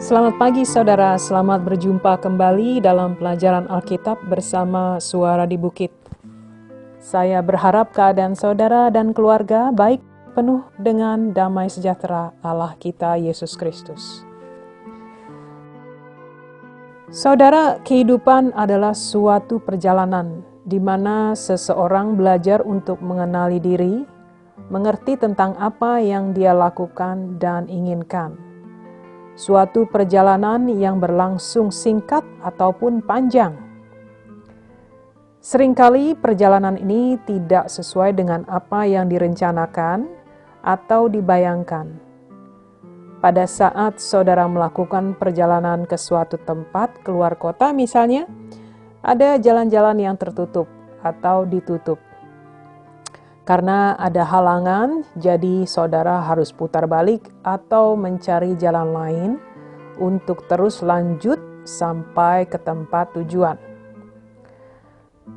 Selamat pagi saudara, selamat berjumpa kembali dalam pelajaran Alkitab bersama Suara di Bukit. Saya berharap keadaan saudara dan keluarga baik, penuh dengan damai sejahtera Allah kita Yesus Kristus. Saudara, kehidupan adalah suatu perjalanan di mana seseorang belajar untuk mengenali diri, mengerti tentang apa yang dia lakukan dan inginkan. Suatu perjalanan yang berlangsung singkat ataupun panjang. Seringkali perjalanan ini tidak sesuai dengan apa yang direncanakan atau dibayangkan. Pada saat saudara melakukan perjalanan ke suatu tempat keluar kota misalnya, ada jalan-jalan yang tertutup atau ditutup. Karena ada halangan, jadi saudara harus putar balik atau mencari jalan lain untuk terus lanjut sampai ke tempat tujuan.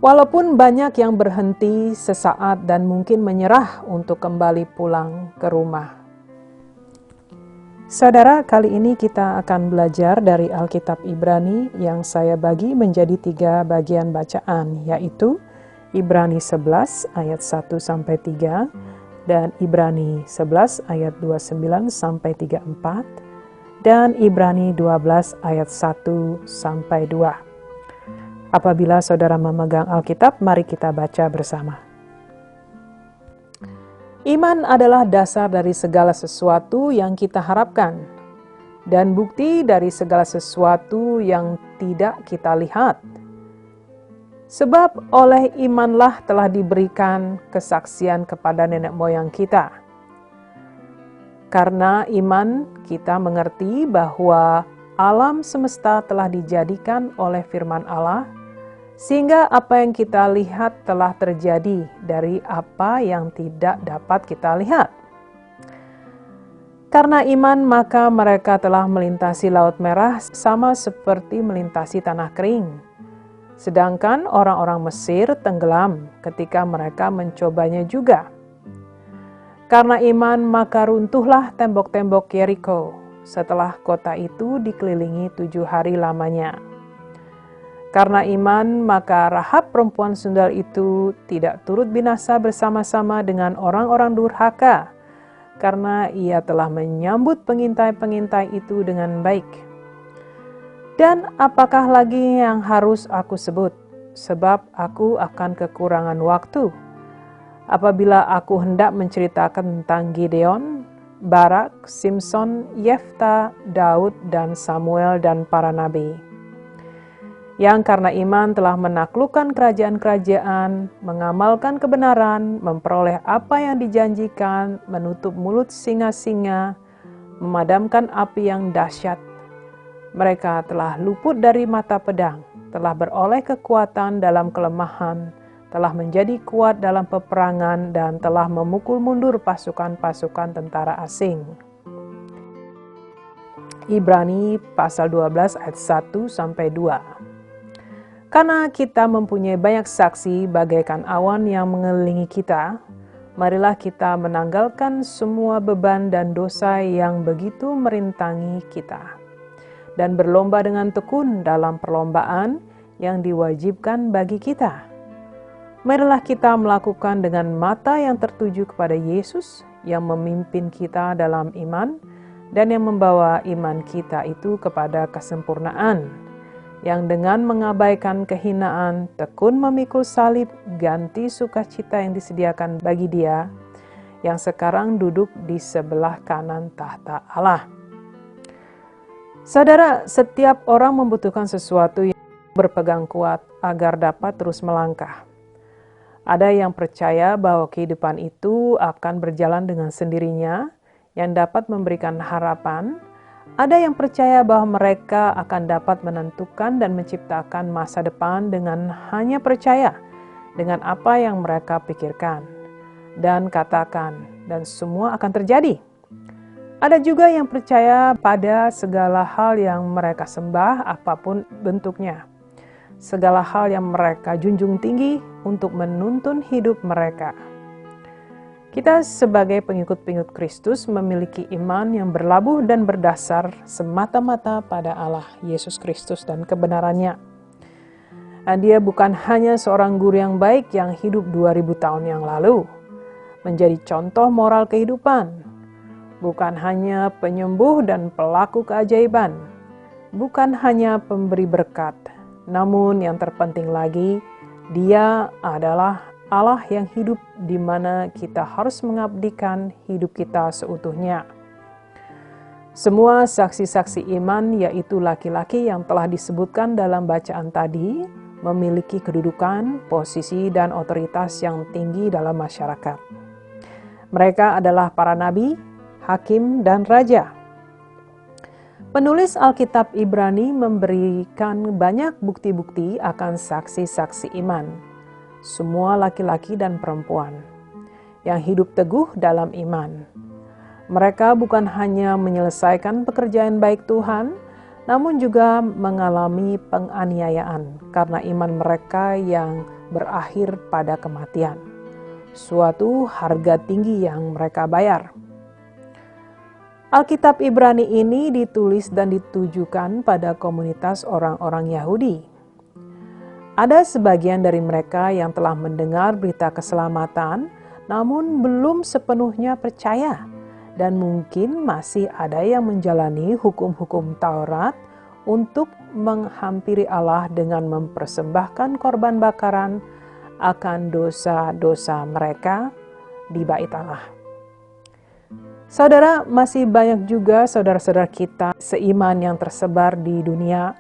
Walaupun banyak yang berhenti sesaat dan mungkin menyerah untuk kembali pulang ke rumah. Saudara, kali ini kita akan belajar dari Alkitab Ibrani yang saya bagi menjadi 3 bagian bacaan, yaitu Ibrani 11 ayat 1-3 dan Ibrani 11 ayat 29-34 dan Ibrani 12 ayat 1-2. Apabila saudara memegang Alkitab, mari kita baca bersama. Iman adalah dasar dari segala sesuatu yang kita harapkan dan bukti dari segala sesuatu yang tidak kita lihat. Sebab oleh imanlah telah diberikan kesaksian kepada nenek moyang kita. Karena iman kita mengerti bahwa alam semesta telah dijadikan oleh firman Allah, sehingga apa yang kita lihat telah terjadi dari apa yang tidak dapat kita lihat. Karena iman maka mereka telah melintasi Laut Merah sama seperti melintasi tanah kering. Sedangkan orang-orang Mesir tenggelam ketika mereka mencobanya juga. Karena iman maka runtuhlah tembok-tembok Yeriko setelah kota itu dikelilingi 7 hari lamanya. Karena iman maka Rahab perempuan sundal itu tidak turut binasa bersama-sama dengan orang-orang durhaka, karena ia telah menyambut pengintai-pengintai itu dengan baik. Dan apakah lagi yang harus aku sebut? Sebab aku akan kekurangan waktu. Apabila aku hendak menceritakan tentang Gideon, Barak, Simson, Yefta, Daud, dan Samuel, dan para nabi. Yang karena iman telah menaklukkan kerajaan-kerajaan, mengamalkan kebenaran, memperoleh apa yang dijanjikan, menutup mulut singa-singa, memadamkan api yang dahsyat. Mereka telah luput dari mata pedang, telah beroleh kekuatan dalam kelemahan, telah menjadi kuat dalam peperangan, dan telah memukul mundur pasukan-pasukan tentara asing. Ibrani pasal 12 ayat 1-2. Karena kita mempunyai banyak saksi bagaikan awan yang mengelilingi kita, marilah kita menanggalkan semua beban dan dosa yang begitu merintangi kita, dan berlomba dengan tekun dalam perlombaan yang diwajibkan bagi kita. Marilah kita melakukan dengan mata yang tertuju kepada Yesus yang memimpin kita dalam iman dan yang membawa iman kita itu kepada kesempurnaan, yang dengan mengabaikan kehinaan, tekun memikul salib, ganti sukacita yang disediakan bagi Dia yang sekarang duduk di sebelah kanan tahta Allah. Saudara, setiap orang membutuhkan sesuatu yang berpegang kuat agar dapat terus melangkah. Ada yang percaya bahwa kehidupan itu akan berjalan dengan sendirinya, yang dapat memberikan harapan. Ada yang percaya bahwa mereka akan dapat menentukan dan menciptakan masa depan dengan hanya percaya dengan apa yang mereka pikirkan dan katakan, dan semua akan terjadi. Ada juga yang percaya pada segala hal yang mereka sembah apapun bentuknya. Segala hal yang mereka junjung tinggi untuk menuntun hidup mereka. Kita sebagai pengikut-pengikut Kristus memiliki iman yang berlabuh dan berdasar semata-mata pada Allah Yesus Kristus dan kebenarannya. Dia bukan hanya seorang guru yang baik yang hidup 2000 tahun yang lalu, menjadi contoh moral kehidupan, bukan hanya penyembuh dan pelaku keajaiban, bukan hanya pemberi berkat, namun yang terpenting lagi, Dia adalah Allah yang hidup di mana kita harus mengabdikan hidup kita seutuhnya. Semua saksi-saksi iman, yaitu laki-laki yang telah disebutkan dalam bacaan tadi, memiliki kedudukan, posisi, dan otoritas yang tinggi dalam masyarakat. Mereka adalah para nabi, hakim, dan raja. Penulis Alkitab Ibrani memberikan banyak bukti-bukti akan saksi-saksi iman. Semua laki-laki dan perempuan yang hidup teguh dalam iman. Mereka bukan hanya menyelesaikan pekerjaan baik Tuhan, namun juga mengalami penganiayaan karena iman mereka yang berakhir pada kematian. Suatu harga tinggi yang mereka bayar. Alkitab Ibrani ini ditulis dan ditujukan pada komunitas orang-orang Yahudi. Ada sebagian dari mereka yang telah mendengar berita keselamatan, namun belum sepenuhnya percaya, dan mungkin masih ada yang menjalani hukum-hukum Taurat untuk menghampiri Allah dengan mempersembahkan korban bakaran akan dosa-dosa mereka di bait Allah. Saudara, masih banyak juga saudara-saudara kita seiman yang tersebar di dunia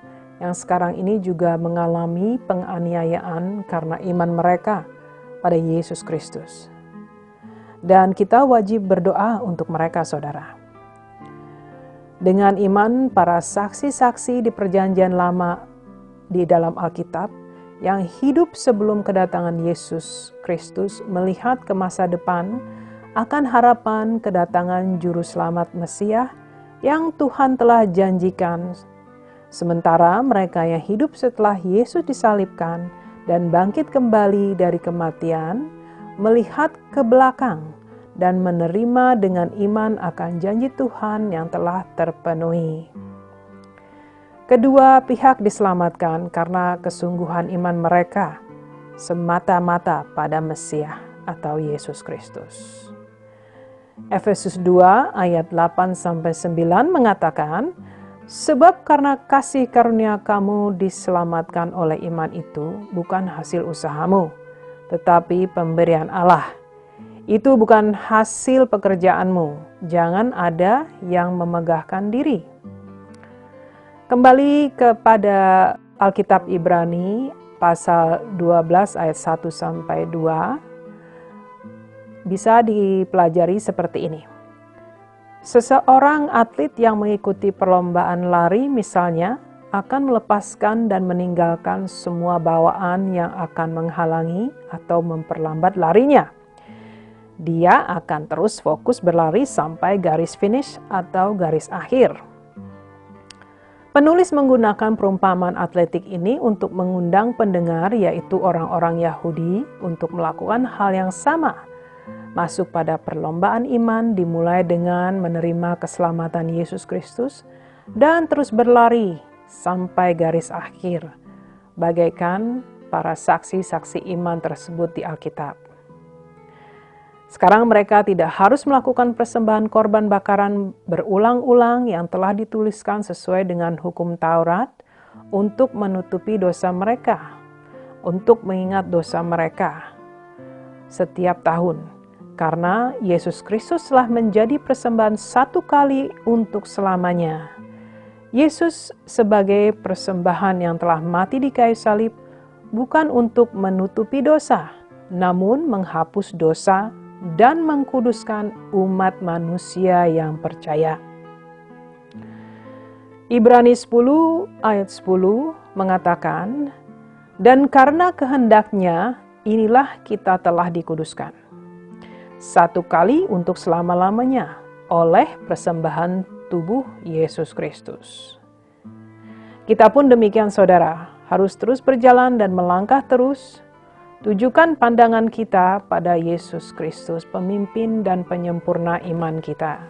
yang sekarang ini juga mengalami penganiayaan karena iman mereka pada Yesus Kristus. Dan kita wajib berdoa untuk mereka, saudara. Dengan iman para saksi-saksi di perjanjian lama di dalam Alkitab yang hidup sebelum kedatangan Yesus Kristus melihat ke masa depan akan harapan kedatangan Juru Selamat Mesias yang Tuhan telah janjikan. Sementara mereka yang hidup setelah Yesus disalibkan dan bangkit kembali dari kematian, melihat ke belakang dan menerima dengan iman akan janji Tuhan yang telah terpenuhi. Kedua pihak diselamatkan karena kesungguhan iman mereka semata-mata pada Mesias atau Yesus Kristus. Efesus 2 ayat 8-9 mengatakan, sebab karena kasih karunia kamu diselamatkan oleh iman itu bukan hasil usahamu, tetapi pemberian Allah. Itu bukan hasil pekerjaanmu, jangan ada yang memegahkan diri. Kembali kepada Alkitab Ibrani pasal 12 ayat 1-2, bisa dipelajari seperti ini. Seseorang atlet yang mengikuti perlombaan lari misalnya akan melepaskan dan meninggalkan semua bawaan yang akan menghalangi atau memperlambat larinya. Dia akan terus fokus berlari sampai garis finish atau garis akhir. Penulis menggunakan perumpamaan atletik ini untuk mengundang pendengar, yaitu orang-orang Yahudi, untuk melakukan hal yang sama. Masuk pada perlombaan iman dimulai dengan menerima keselamatan Yesus Kristus dan terus berlari sampai garis akhir, bagaikan para saksi-saksi iman tersebut di Alkitab. Sekarang mereka tidak harus melakukan persembahan korban bakaran berulang-ulang yang telah dituliskan sesuai dengan hukum Taurat untuk menutupi dosa mereka, untuk mengingat dosa mereka setiap tahun. Karena Yesus Kristus telah menjadi persembahan satu kali untuk selamanya. Yesus sebagai persembahan yang telah mati di kayu salib bukan untuk menutupi dosa, namun menghapus dosa dan mengkuduskan umat manusia yang percaya. Ibrani 10 ayat 10 mengatakan, dan karena kehendaknya inilah kita telah dikuduskan satu kali untuk selama-lamanya oleh persembahan tubuh Yesus Kristus. Kita pun demikian, saudara, harus terus berjalan dan melangkah terus Tujukan pandangan kita pada Yesus Kristus, pemimpin dan penyempurna iman kita.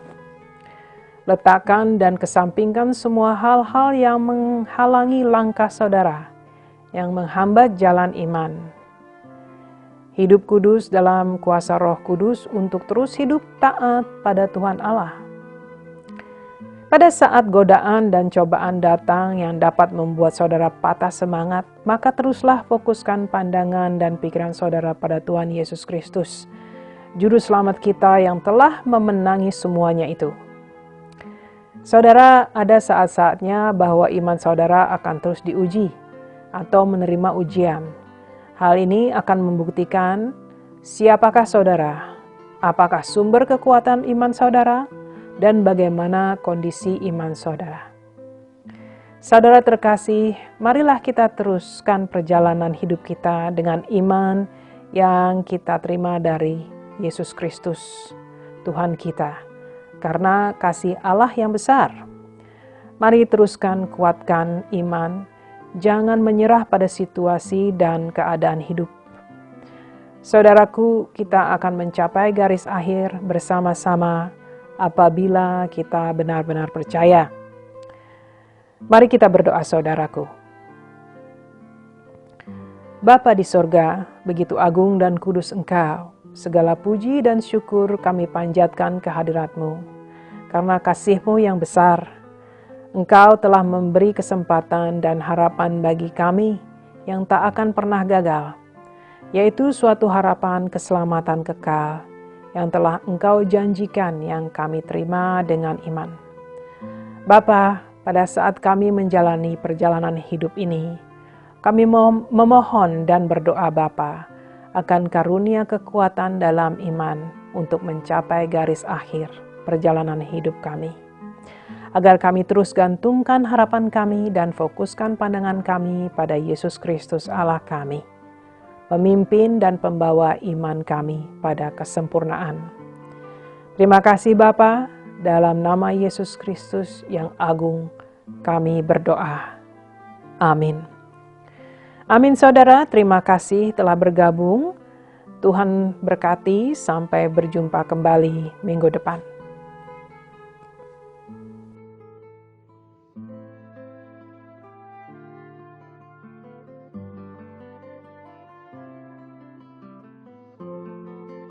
Letakkan dan kesampingkan semua hal-hal yang menghalangi langkah saudara, yang menghambat jalan iman. Hidup kudus dalam kuasa Roh Kudus untuk terus hidup taat pada Tuhan Allah. Pada saat godaan dan cobaan datang yang dapat membuat saudara patah semangat, maka teruslah fokuskan pandangan dan pikiran saudara pada Tuhan Yesus Kristus, Juru Selamat kita yang telah memenangi semuanya itu. Saudara, ada saat-saatnya bahwa iman saudara akan terus diuji atau menerima ujian. Hal ini akan membuktikan siapakah saudara, apakah sumber kekuatan iman saudara, dan bagaimana kondisi iman saudara. Saudara terkasih, marilah kita teruskan perjalanan hidup kita dengan iman yang kita terima dari Yesus Kristus, Tuhan kita, karena kasih Allah yang besar. Mari teruskan kuatkan iman, jangan menyerah pada situasi dan keadaan hidup. Saudaraku, kita akan mencapai garis akhir bersama-sama apabila kita benar-benar percaya. Mari kita berdoa, saudaraku. Bapa di sorga, begitu agung dan kudus Engkau, segala puji dan syukur kami panjatkan kehadirat-Mu. Karena kasih-Mu yang besar, Engkau telah memberi kesempatan dan harapan bagi kami yang tak akan pernah gagal, yaitu suatu harapan keselamatan kekal yang telah Engkau janjikan yang kami terima dengan iman. Bapa, pada saat kami menjalani perjalanan hidup ini, kami memohon dan berdoa Bapa akan karunia kekuatan dalam iman untuk mencapai garis akhir perjalanan hidup kami. Agar kami terus gantungkan harapan kami dan fokuskan pandangan kami pada Yesus Kristus Allah kami, pemimpin dan pembawa iman kami pada kesempurnaan. Terima kasih Bapa, dalam nama Yesus Kristus yang agung kami berdoa. Amin. Amin saudara, terima kasih telah bergabung. Tuhan berkati, sampai berjumpa kembali minggu depan.